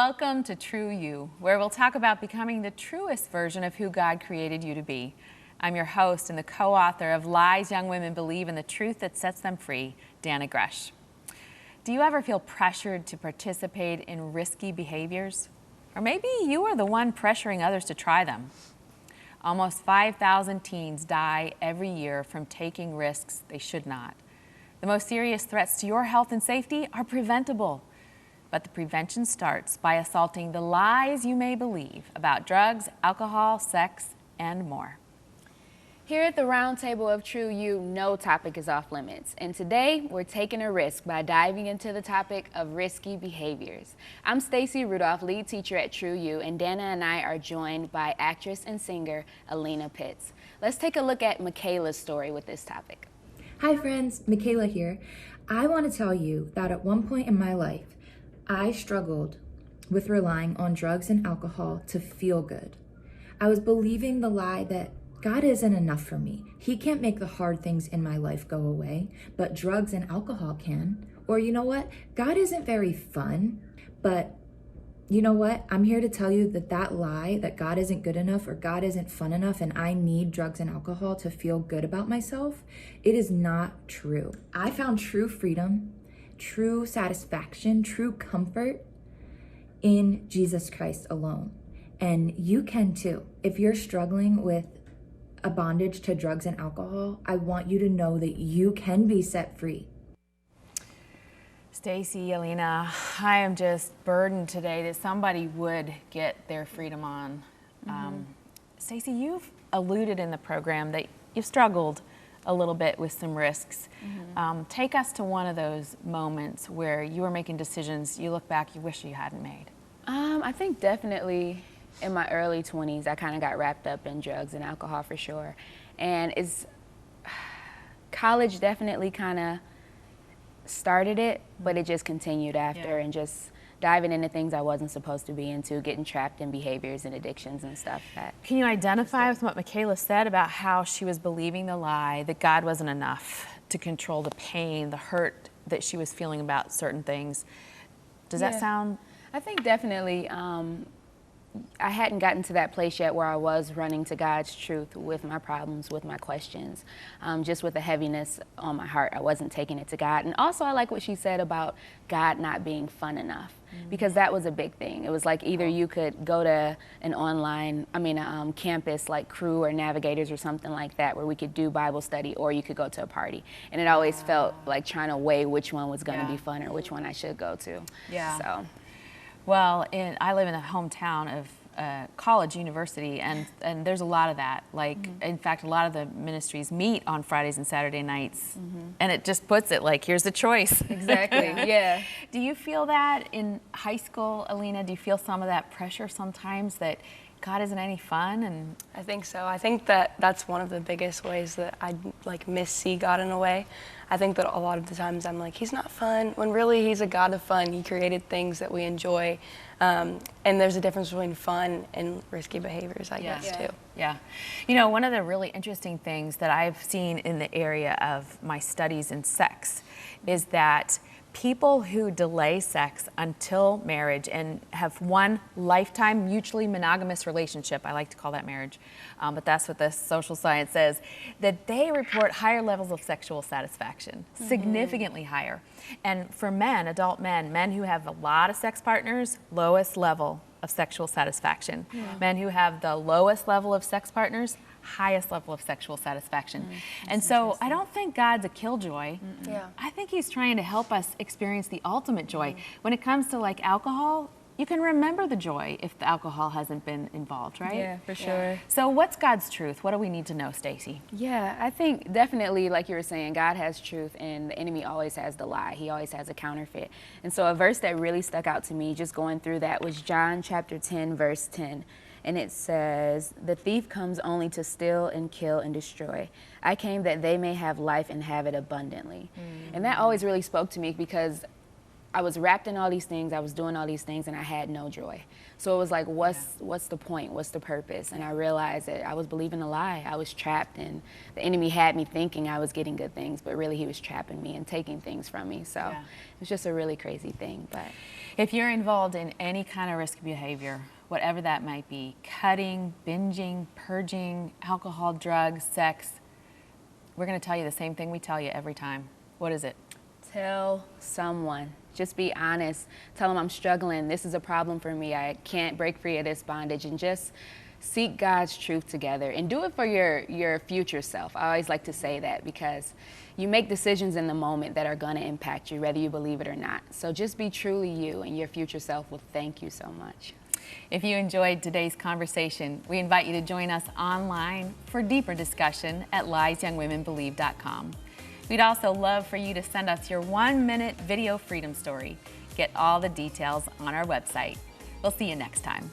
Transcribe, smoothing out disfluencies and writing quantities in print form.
Welcome to True You, where we'll talk about becoming the truest version of who God created you to be. I'm your host and the co-author of Lies Young Women Believe and the Truth That Sets Them Free, Dana Gresh. Do you ever feel pressured to participate in risky behaviors? Or maybe you are the one pressuring others to try them. Almost 5,000 teens die every year from taking risks they should not. The most serious threats to your health and safety are preventable. But the prevention starts by assaulting the lies you may believe about drugs, alcohol, sex, and more. Here at the round table of True You, no topic is off limits. And today, we're taking a risk by diving into the topic of risky behaviors. I'm Stacy Rudolph, lead teacher at True You, and Dana and I are joined by actress and singer Alina Pitts. Let's take a look at Michaela's story with this topic. Hi friends, Michaela here. I want to tell you that at one point in my life, I struggled with relying on drugs and alcohol to feel good. I was believing the lie that God isn't enough for me. He can't make the hard things in my life go away, but drugs and alcohol can. Or you know what? God isn't very fun, but you know what? I'm here to tell you that that lie that God isn't good enough or God isn't fun enough and I need drugs and alcohol to feel good about myself, it is not true. I found true freedom, true satisfaction, true comfort in Jesus Christ alone. And you can too. If you're struggling with a bondage to drugs and alcohol, I want you to know that you can be set free. Stacy, Alina, I am just burdened today that somebody would get their freedom on. Stacy, you've alluded in the program that you've struggled a little bit with some risks. Take us to one of those moments where you were making decisions, you look back, you wish you hadn't made. I think definitely in my early 20s, I kind of got wrapped up in drugs and alcohol for sure. And college definitely kind of started it, but it just continued after and just diving into things I wasn't supposed to be into, getting trapped in behaviors and addictions and stuff. Can you identify with what Michaela said about how she was believing the lie that God wasn't enough to control the pain, the hurt that she was feeling about certain things? Does that sound? I think definitely I hadn't gotten to that place yet where I was running to God's truth with my problems, with my questions, just with the heaviness on my heart. I wasn't taking it to God. And also I like what she said about God not being fun enough, because that was a big thing. It was like either you could go to an campus like Crew or Navigators or something like that where we could do Bible study, or you could go to a party. And it always felt like trying to weigh which one was going to be fun or which one I should go to. So. Well, I live in a hometown of college, university, and there's a lot of that. Like, in fact, a lot of the ministries meet on Fridays and Saturday nights, and it just puts it like, here's the choice. Exactly, yeah. Do you feel that in high school, Alina? Do you feel some of that pressure sometimes that God isn't any fun? And I think so. I think that that's one of the biggest ways that I see God in a way. I think that a lot of the times I'm like, he's not fun, when really he's a God of fun. He created things that we enjoy. And there's a difference between fun and risky behaviors, I guess, too. Yeah. You know, one of the really interesting things that I've seen in the area of my studies in sex is that people who delay sex until marriage and have one lifetime mutually monogamous relationship, I like to call that marriage, but that's what the social science says, that they report higher levels of sexual satisfaction, significantly higher. And for men, adult men, men who have a lot of sex partners, lowest level of sexual satisfaction. Men who have the lowest level of sex partners, highest level of sexual satisfaction. And so I don't think God's a killjoy. I think he's trying to help us experience the ultimate joy. When it comes to like alcohol, you can remember the joy if the alcohol hasn't been involved, right? Yeah, for sure. So what's God's truth? What do we need to know, Stacy? Yeah, I think definitely, like you were saying, God has truth and the enemy always has the lie. He always has a counterfeit. And so a verse that really stuck out to me just going through that was John chapter 10, verse 10. And it says, "The thief comes only to steal and kill and destroy. I came that they may have life and have it abundantly." And that always really spoke to me because I was wrapped in all these things, I was doing all these things, and I had no joy. So it was like, what's the point? What's the purpose? And I realized that I was believing a lie. I was trapped, and the enemy had me thinking I was getting good things, but really he was trapping me and taking things from me. So it was just a really crazy thing. But if you're involved in any kind of risky behavior, whatever that might be, cutting, binging, purging, alcohol, drugs, sex, we're going to tell you the same thing we tell you every time. What is it? Tell someone. Just be honest. Tell them I'm struggling. This is a problem for me. I can't break free of this bondage. And just seek God's truth together. And do it for your future self. I always like to say that because you make decisions in the moment that are going to impact you, whether you believe it or not. So just be truly you, and your future self will thank you so much. If you enjoyed today's conversation, we invite you to join us online for deeper discussion at liesyoungwomenbelieve.com. We'd also love for you to send us your 1-minute video freedom story. Get all the details on our website. We'll see you next time.